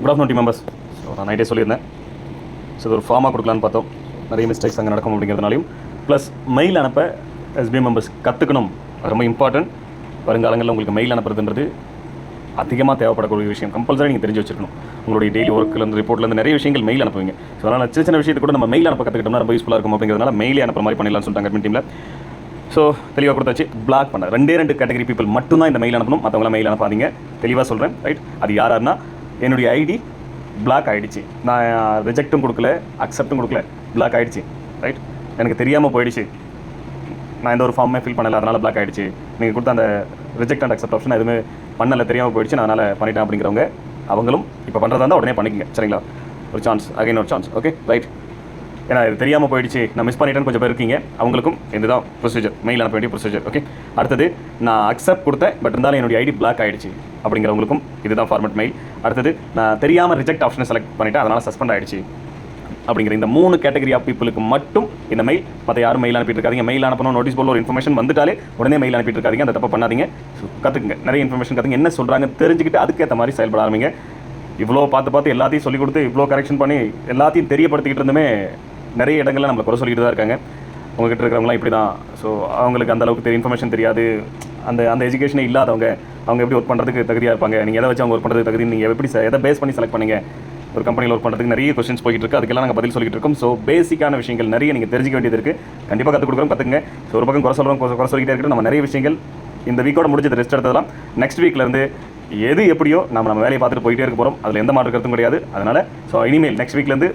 Good afternoon team members. So நான் நைட்டே சொல்லியிருந்தேன். ஸோ இது ஒரு ஃபார்மாக கொடுக்கலான்னு பார்த்தோம். நிறைய மிஸ்டேக்ஸ் அங்கே நடக்கும் அப்படிங்கிறதுனாலையும் ப்ளஸ் மெயில் அனுப்ப எஸ்பிஐ மெம்பர்ஸ் கற்றுக்கணும். ரொம்ப இம்பார்ட்டன்ட். வருங்காலங்களில் உங்களுக்கு மெயில் அனுப்புறதுன்றது அதிகமாக தேவைப்படக்கூடிய விஷயம். கம்பல்சரி நீங்கள் தெரிஞ்சு வச்சுருக்கணும். உங்களுடைய டெய்லி ஒர்க்லேருந்து ரிப்போர்ட்லேருந்து நிறைய விஷயங்கள் மெயில் அனுப்புவீங்க. ஸோ அதனால் சின்ன சின்ன விஷயத்தை கூட நம்ம மெயில் அனுப்ப கற்றுக்கிட்டோம்னா ரொம்ப யூஸ்ஃபுல்லாக இருக்கும். அப்படிங்கிறதுனால மெயிலே அனுப்புற மாதிரி பண்ணிடலாம்னு சொல்லிட்டாங்க அட்மின் டீமில். ஸோ தெளிவாக கொடுத்தாச்சு. பிளாக் பண்ண ரெண்டு கேட்டகரி பீப்பிள் மட்டும்தான் இந்த மெயில் அனுப்பணும். மற்றவங்களாம் மெயில் அனுப்பாதீங்க. தெளிவாக சொல்கிறேன். ரைட்? அது யாருன்னா என்னுடைய ஐடி பிளாக் ஆகிடுச்சு. நான் ரிஜெக்ட்டும் கொடுக்கல, அக்செப்ட்டும் கொடுக்கல, பிளாக் ஆகிடுச்சு. ரைட்? எனக்கு தெரியாமல் போயிடுச்சு. நான் எந்த ஒரு ஃபார்மே ஃபில் பண்ணலை, அதனால் பிளாக் ஆகிடுச்சு. நீங்கள் கொடுத்த அந்த ரிஜெக்ட் அண்ட் அக்செப்ட் ஆப்ஷன் எதுவுமே பண்ணலை, தெரியாமல் போயிடுச்சு, நான் அதனால் பண்ணிட்டேன் அப்படிங்கிறவங்க அவங்களும் இப்போ பண்ணுறதா இருந்தால் உடனே பண்ணிக்கங்க. சரிங்களா? ஒரு சான்ஸ், அகைன் ஒரு சான்ஸ். Okay right? ஏன்னா இது தெரியாமல் போயிடுச்சு, நான் மிஸ் பண்ணிட்டேன்னு கொஞ்சம் பேர் இருக்கீங்க. அவங்களுக்கும் இதுதான் ப்ரொசீஜர், மெயில் அனுப்ப வேண்டிய ப்ரொசீஜர். ஓகே, அடுத்தது நான் அக்செப்ட் கொடுத்தேன், பட் இருந்தாலும் என்னுடைய ஐடி பிளாக் ஆகிடுச்சு அப்படிங்கிறவங்களுக்கும் இதுதான் ஃபார்மேட் மெயில். அடுத்தது நான் தெரியாமல் ரிஜெக்ட் ஆப்ஷனை செலக்ட் பண்ணிவிட்டேன், அதனால் சஸ்பெண்ட் ஆகிடுச்சு அப்படிங்கிற இந்த 3 கேட்டகரி ஆஃப் பீப்புளுக்கு மட்டும் இந்த மெயில். மற்ற யாரும் மெயில் அனுப்பிட்டு இருக்காதீங்க. மெயில் அனுப்பணும், நோட்டீஸ் போர்டில் ஒரு இன்ஃபர்மேஷன் வந்துட்டாலே உடனே மெயில் அனுப்பிட்டு இருக்காதீங்க. அந்த தப்பை பண்ணாதீங்க. ஸோ கற்றுக்குங்க, நிறைய இன்ஃபர்மேஷன் கற்றுங்க, என்ன சொல்கிறாங்க தெரிஞ்சுக்கிட்டு அதுக்கேற்ற மாதிரி செயல்பட ஆரம்பிங்க. இவ்வளோ பார்த்து எல்லாத்தையும் சொல்லிக் கொடுத்து இவ்வளோ கரெக்ஷன் பண்ணி எல்லாத்தையும் தெரியப்படுத்திக்கிட்டு இருந்துமே நிறைய இடங்களில் நம்மளை குறை சொல்லிட்டு தான் இருக்காங்க. உங்ககிட்ட இருக்கிறவங்களாம் இப்படி தான். ஸோ அவங்களுக்கு அந்த அளவுக்கு இன்ஃபர்மேஷன் தெரியாது. அந்த எஜுகேஷனே இல்லாதவங்க அவங்க எப்படி ஒர்க் பண்ணுறதுக்கு தகுதியாக இருப்பாங்க? நீங்கள் எதை வச்சு அவங்க ஒர்க் பண்ணுறதுக்கு தகுதி? நீங்கள் எப்படி எதை பேஸ் பண்ணி செலக்ட் பண்ணீங்க? ஒரு கம்பெனியில் ஒர்க் பண்ணுறதுக்கு நிறைய கொஸ்டின்ஸ் போயிட்டு இருக்குது. அதுக்கெல்லாம் நாங்கள் பதில் சொல்லிட்டு இருக்கோம். ஸோ பேசிக்கான விஷயங்கள் நிறைய நீங்கள் தெரிஞ்சிக்க வேண்டியது இருக்குது. கண்டிப்பாக கற்றுக் கொடுக்குறோம், கற்றுங்க. ஸோ ஒரு பக்கம் குறை சொல்லிக்கிட்டே இருக்கட்டும். நம்ம நிறைய விஷயங்கள் இந்த வீக்கோட முடிஞ்சது ரெஸ்ட் எடுத்ததெல்லாம் நெக்ஸ்ட் வீக்லேருந்து எது எப்படியோ நம்ம வேலையை பார்த்துட்டு போயிட்டே இருக்க போகிறோம். அதில் எந்த மாற்று கருத்தும் கிடையாது. அதனால் ஸோ இனிமேல் நெக்ஸ்ட் வீக்லேருந்து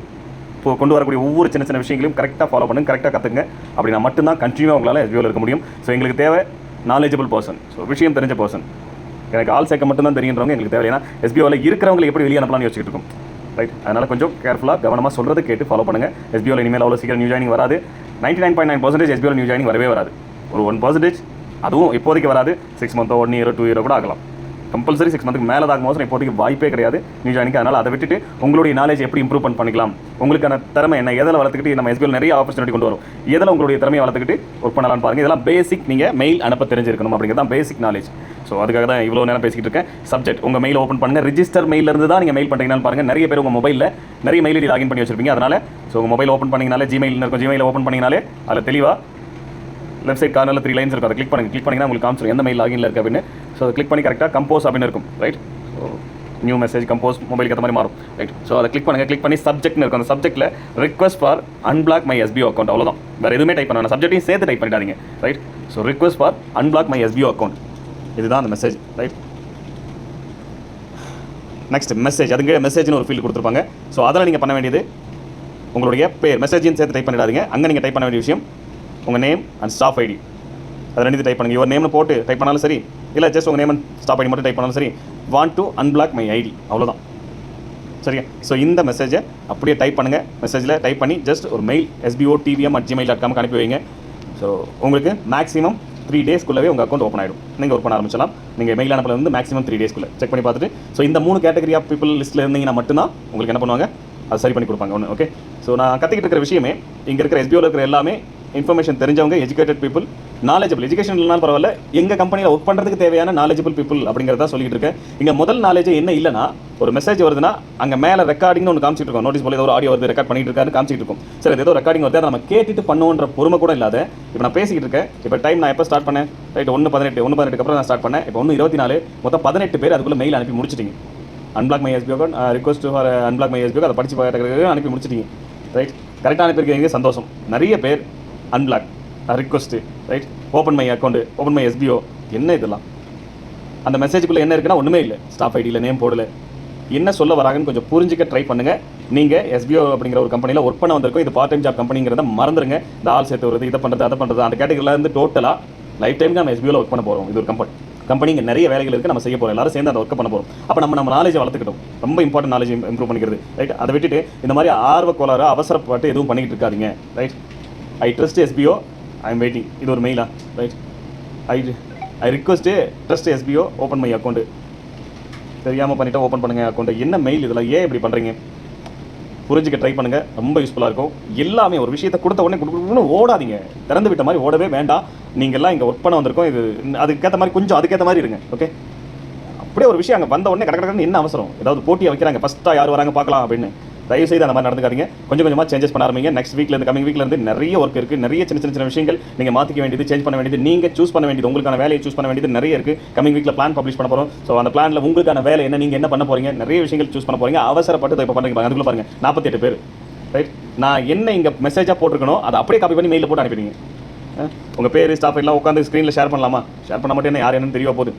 இப்போ கொண்டு வரக்கூடிய ஒவ்வொரு சின்ன விஷயங்களையும் கரெக்டாக ஃபாலோ பண்ணுங்க, கரெக்டாக கற்றுங்க. அப்படின்னா மட்டும்தான் கண்டினியூவாக உங்களால் எஸ்பிஓவில் இருக்க முடியும். ஸோ எங்களுக்கு தேவை நாலேஜபிள் பர்சன், ஸோ விஷயம் தெரிஞ்ச பர்சன். எனக்கு ஆல் சேர்க்க மட்டும்தான் தெரியுன்றவங்க எங்களுக்கு தேவை. ஏன்னா எஸ்பிஓவில் இருக்கிறவங்களை எப்படி வெளியே அனுப்பலாம்னு யோசிச்சுட்டு இருக்கோம். ரைட்? அதனால் கொஞ்சம் கேர்ஃபுல்லாக கவனமாக சொல்கிறது கேட்டு ஃபாலோ பண்ணுங்கள். எஸ்பிஓவில் இனிமேல் அவ்வளோ சீக்கிரம் நியூ ஜாயினிங் வராது. 99.9% எஸ்பிஓவில் நியூ ஜாயினிங் வரவே வராது. ஒரு 1% அதுவும் இப்போதைக்கு வராது. 6 மந்த்தோ 1 இயரோ 2 இயரோ கூட ஆகலாம். கம்பல்சரி 6 மந்த்துக்கு மேலே தான் ஆகும். இப்போதைக்கு வாய்ப்பே கிடையாது நியூ ஜாயினிங். அதனால் அதை விட்டுட்டு உங்களுடைய நாலேஜ் எப்படி இம்ப்ரூவ் பண்ணிக்கலாம், உங்களுக்கான திறமை என்ன, எதில் வளர்த்துக்கிட்டு நம்ம எஸ்பிஓவில் நிறைய ஆப்பர்ச்சுனிட்டி கொண்டு வரும், எதில் உங்களுடைய திறமையை வளர்த்துக்கிட்டு ஒர்க் பண்ணலாம்னு பாருங்கள். இதெல்லாம் பேசிக். நீங்கள் மெயில் அனுப்ப தெரிஞ்சிருக்கணும் அப்படிங்கிறது தான் பேசிக் நாலேஜ். ஸோ அதுக்காக தான் இவ்வளோ நேரம் பேசிக்கிட்டு இருக்கேன். சப்ஜெக்ட் உங்கள் மெயில் ஓப்பன் பண்ணுங்கள். ரிஜிஸ்டர் மெயிலிருந்து தான் நீங்கள் மெயில் பண்ணுறீங்கன்னு பாருங்கள். நிறைய பேர் உங்கள் மொபைலில் நிறைய மெயில் ஐடி லாகின் பண்ணி வச்சிருப்பீங்க. அதனால் ஸோ உங்கள் மொபைல் ஓப்பன் பண்ணிங்கனாலே ஜிமெயில் இருக்கும். ஜிமெயில் ஓப்பன் பண்ணிங்கனாலே அதில் தெளிவாக லெஃப்ட் சைட் கார்னரில் 3 லைன்ஸ் இருக்கும். அதை கிளிக் பண்ணிங்கன்னா உங்களுக்கு காமிச்சிடும் எந்த மெயில் லாகின்ல இருக்குது அப்படின்னு. ஸோ அதை கிளிக் பண்ணி கரெக்டாக கம்போஸ் அப்படின்னு இருக்கும். Right? So new message compose மொபைலுக்கு ஏற்ற மாதிரி மாறும். ரைட்? ஸோ அதை கிளிக் பண்ணி சப்ஜெக்ட்னு இருக்கும். அந்த சப்ஜெக்ட்டில் request for unblock my SBO account. அவ்வளோதான், வேறு எதுவுமே டைப் பண்ண சப்ஜெக்ட்டையும் சேர்த்து டைப் பண்ணிடாதீங்க. Right? So request for unblock my SBO account, இதுதான் அந்த மெசேஜ். ரைட்? Next message. அதுக்கு மெசேஜ்னு ஒரு ஃபீல்டு கொடுத்துருப்பாங்க. ஸோ அதில் நீங்கள் பண்ண வேண்டியது உங்களுடைய பேர் மெசேஜையும் சேர்த்து டைப் பண்ணிடாதீங்க. அங்கே நீங்கள் டைப் பண்ண வேண்டிய விஷயம் உங்கள் நேம் அண்ட் ஸ்டாஃப் ஐடி. அது ரெண்டு டைப் பண்ணுங்கள். யுவர் நேம்னு போட்டு டைப் பண்ணாலும் சரி, இல்லை ஜஸ்ட் உங்கள் நேம் அண்ட் ஸ்டாஃப் ஐடி மட்டும் டைப் பண்ணாலும் சரி. Want to unblock my ID, அவ்வளோதான். சரியா? ஸோ இந்த மெசேஜை அப்படியே டைப் பண்ணுங்கள். மெசேஜில் டைப் பண்ணி ஜஸ்ட் ஒரு மெயில் sbo.tvm@gmail.com அனுப்பி வைங்க. ஸோ உங்களுக்கு மேக்ஸிமம் 3 டேஸ்க்குள்ளே உங்கள் அக்கௌண்ட் ஓப்பன் ஆகிடும். நீங்கள் ஒர்க் பண்ண ஆரம்பிச்சலாம். நீங்கள் மெயில் அனுப்பல வந்து மேக்ஸிமம் 3 டேஸ்க்குள்ளே செக் பண்ணி பார்த்துட்டு ஸோ இந்த 3 கேட்டகரி ஆஃப் பீப்பிள் லிஸ்ட்டில் இருந்தீங்கன்னா மட்டும்தான் உங்களுக்கு என்ன பண்ணுவாங்க, அது சரி பண்ணி கொடுப்பாங்க. ஒன்று ஓகே. ஸோ நான் கற்றுக்கிட்டு இருக்கிற விஷயமே இங்கே இருக்கிற எஸ்பிஓவில் இருக்கிற எல்லாமே இன்ஃபர்மேஷன் தெரிஞ்சவங்க, எஜுகேட்டட் பீப்புள், நாலேஜபிள். எஜுகேஷன் இல்லைனாலும் பரவாயில்ல, எங்கள் கம்பெனியில் ஒர்க் பண்ணுறதுக்கு தேவையான நாலேஜபிள் பீப்புள் அப்படிங்கிறத சொல்லிட்டு இருக்கேன். இங்கே முதல் நாலேஜ் என்ன இல்லைனா, ஒரு மெசேஜ் வருதுன்னா அங்கே மேலே ரெக்கார்டிங்னு ஒன்று காமிச்சிட்டு இருக்கோம். நோட்டீஸ் போல ஏதோ ஒரு ஆடியோ வருது, ரெக்கார்ட் பண்ணிட்டு இருக்காரு காமிச்சிட்டு இருக்கும். சரி, ஏதோ ரெக்கார்டிங் வருது, அதை நம்ம கேட்டுட்டு பண்ணுவோன்ற பொறுமை கூட இல்லாத இப்போ நான் பேசிக்கிட்டு இருக்கேன். இப்போ டைம் நான் எப்போ ஸ்டார்ட் பண்ணேன்? ரைட், 1:18 அப்புறம் நான் ஸ்டார்ட் பண்ணேன். இப்போ 1:24, மொத்தம் 18 பேர் அதுக்குள்ளே மெயில் அனுப்பி முடிச்சிட்டிங்க. Unblock my SBO account, request for unblock my SBO, அதை படித்து பார்த்து அனுப்பி முடிச்சிட்டிங்க. ரைட், கரெக்டாக அனுப்பியிருக்கீங்க, சந்தோஷம். நிறைய பேர் unblock request, right, open my account, open my SPO, என்ன இதெல்லாம்? அந்த மெசேஜுக்குள்ளே என்ன இருக்குன்னா ஒன்றுமே இல்லை. ஸ்டாஃப் ஐடியில் நேம் போடல. என்ன சொல்ல வராங்கன்னு கொஞ்சம் புரிஞ்சிக்க ட்ரை பண்ணுங்கள். நீங்கள் எஸ்பிஓ அப்படிங்கிற ஒரு கம்பெனியில் ஒர்க் பண்ண வந்திருக்கோம். இது பார்ட் டைம் ஜாப் கம்பெனிங்கிறத மறந்துடுங்க. இந்த ஆள் சேர்த்து வருது, இதை பண்ணுறது, அதை பண்ணுறது, அந்த கேட்டகரியில் இருந்து டோட்டலாக லைஃப் டைம் நம்ம எஸ்பிஓவில் ஒர்க் பண்ண போகிறோம். இது ஒரு கம்பெனி இங்கே நிறைய வேலைகள் இருக்குது, நம்ம செய்ய போகிறோம். எல்லாரும் சேர்ந்து அதை ஒர்க் பண்ண போகிறோம். அப்போ நம்ம நாலேஜை வளர்த்துக்கிட்டோம். ரொம்ப இம்பார்ட்டன்ட் நாலேஜ் இம்ப்ரூவ் பண்ணிக்கிறது. ரைட்? அதை விட்டுட்டு இந்த மாதிரி ஆர்வக்கோளாறு அவசரப்பட்டு எதுவும் பண்ணிக்கிட்டு இருக்காதீங்க. Right? I trust SBO, I am waiting. இது ஒரு மெயிலா? Right? I request trust SBO, open my account. தெரியாமல் பண்ணிவிட்டு ஓப்பன் பண்ணுங்கள் அக்கௌண்ட்டு. என்ன மெயில் இதெல்லாம்? ஏன் இப்படி பண்ணுறீங்க? புரிஞ்சுக்க ட்ரை பண்ணுங்கள். ரொம்ப யூஸ்ஃபுல்லாக இருக்கும். எல்லாமே ஒரு விஷயத்தை கொடுத்த உடனே கொடுக்கணும்னு ஓடாதீங்க. திறந்து விட்ட மாதிரி ஓடவே வேண்டாம். நீங்கள்லாம் இங்கே ஒர்க் பண்ண வந்திருக்கோம். இது அதுக்கேற்ற மாதிரி கொஞ்சம் அதுக்கேற்ற மாதிரி இருங்க. ஓகே, இப்படியே ஒரு விஷயம் அங்கே வந்த உடனே கடற்கடன்னு என்ன அவசரம், ஏதாவது போட்டியை வைக்கிறாங்க, ஃபஸ்ட்டாக யார் வராங்க பார்க்கலாம் அப்படின்னு. தயவு செய்து அந்த மாதிரி நடந்துக்காதீங்க. கொஞ்சம் கொஞ்சமாக சேஞ்சஸ் பண்ண ஆரம்பிங்க. நெக்ஸ்ட் வீக்லேருந்து கமிங் வீக்லேருந்து நிறைய ஒர்க் இருக்குது, நிறைய சின்ன விஷயங்கள் நீங்கள் மாற்றிக்க வேண்டியது, சேஞ்ச் பண்ண வேண்டியது, நீங்கள் சூஸ் பண்ண வேண்டியது, உங்களுக்கான வேலையை சூஸ் பண்ண வேண்டியது நிறைய இருக்குது. கமிங் வீக்கில் பிளான் பப்ளிஷ் பண்ண போகிறோம். ஸோ அந்த பிளானில் உங்களுக்கான வேலை என்ன, நீங்கள் என்ன பண்ண போகிறீங்க, நிறைய விஷயங்கள் சூஸ் பண்ண போகிறீங்க. அவசரப்பட்டு இப்போ பண்ணுறீங்க, அதுக்குள்ள பாருங்கள் 48 பேர், ரைட். நான் என்ன இங்கே மெசேஜாக போட்டிருக்கணும் அதை அப்படியே காப்பி பண்ணி மெயிலில் போட்டு அனுப்பிடுங்க. உங்கள் பேர் ஸ்டாஃப் எல்லாம் உட்காந்து ஸ்க்ரீனில் ஷேர் பண்ணலாமா? ஷேர் பண்ண மாட்டேன், யார் என்னன்னு தெரிய போகுது.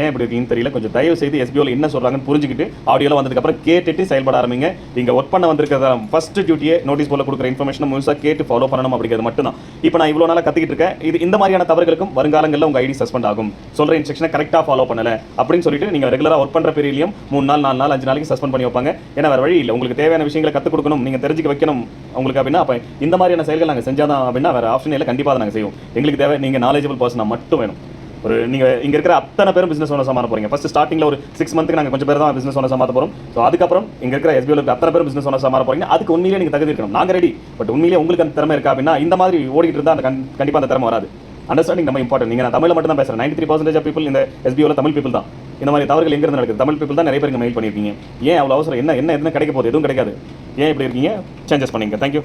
ஏன் இப்படி இருக்கீங்கன்னு தெரியல. கொஞ்சம் தயவு செய்து எஸ்பிஓவில் என்ன சொல்கிறாங்கன்னு புரிஞ்சுக்கிட்டு ஆடியோவில் வந்ததுக்கப்புறம் கேட்டுட்டு செயல்பட ஆரம்பிங்க. நீங்கள் ஒர்க் பண்ண வந்திருக்கிறத ஃபஸ்ட் டியூட்டியே நோட்டீஸ் போர்டில் கொடுக்குற இன்ஃபர்மேஷனை முழுசாக கேட்டு ஃபாலோ பண்ணணும் அப்படிங்கிறது மட்டும்தான். இப்போ நான் இவ்வளோ நாளாக கற்றுக்கிட்டு இருக்கேன். இது இந்த மாதிரியான தவறுகளுக்கும் வருங்காலங்களில் உங்கள் ஐடி சஸ்பெண்ட் ஆகும். சொல்கிற இன்ஸ்ட்ரக்ஷனை கரெக்டாக ஃபாலோ பண்ணலை அப்படின்னு சொல்லிட்டு நீங்கள் ரெகுலராக ஒர்க் பண்ணுற பீரியட்லையும் 3 நாள் 4 நாள் 5 நாளைக்கு சஸ்பெண்ட் பண்ணி வைப்பாங்க. ஏன்னா வேறு வழி இல்லை, உங்களுக்கு தேவையான விஷயங்களை கற்றுக் கொடுக்கணும், நீங்கள் தெரிஞ்சுக்க வைக்கணும் உங்களுக்கு அப்படின்னா. அப்போ இந்த மாதிரியான செயல்கள் நாங்கள் செஞ்சாதான் அப்படின்னா வேறு ஆப்ஷன் இல்லை, கண்டிப்பாக நாங்கள் செய்வோம். எங்களுக்கு தேவை நீங்கள் நாலேஜபிள் பர்சனாக மட்டும் வேணும். ஒரு நீங்கள் இங்கே இருக்கிற அத்தனை பேரும் பிஸ்னஸ் ஓனர்ஸாக மாற போகிறீங்க. ஃபஸ்ட்டு ஸ்டார்டிங்கில் ஒரு 6 மந்த்துக்கு நாங்கள் கொஞ்சம் பேர் தான் பிஸ்னஸ் ஓனர்ஸாக மாற்ற போகிறோம். ஸோ அதுக்கப்புறம் இங்கே இருக்கிற எஸ்பிஓவில் இருக்கிற அத்தனை பேரும் பிஸ்னஸ் ஓனர்ஸாக மாற போகிறீங்க. அதுக்கு உண்மையிலே நீங்கள் தகுதி இருக்கணும். நாங்கள் ரெடி, பட் உண்மையிலே உங்களுக்கு அந்த திறமை இருக்கா அப்படின்னா இந்த மாதிரி ஓடிட்டு இருந்தால் அந்த கண்டிப்பாக அந்த திறமை வராது. அண்டர்ஸ்டாண்டிங் நம்ம இம்பார்ட்டன்ட். நீங்கள் நான் தமிழில் மட்டும் தான் பேசுகிறேன். 93% ஆஃப் பீப்பிள் இந்த எஸ்பிஓவில் தமிழ் பீப்பிள் தான். இந்த மாதிரி தவறுகள் எங்கேருந்து நடக்குது? தமிழ் பீப்பிள் தான் நிறைய பேர் இங்கே மெயில் பண்ணியிருக்கீங்க. ஏன் அவ்வளோ அவசரம்? என்ன கிடைக்க போகுது? எதுவும் கிடைக்காது. ஏன் இப்படி இருக்கீங்க? சேஞ்சஸ் பண்ணிங்க. தேங்க்யூ.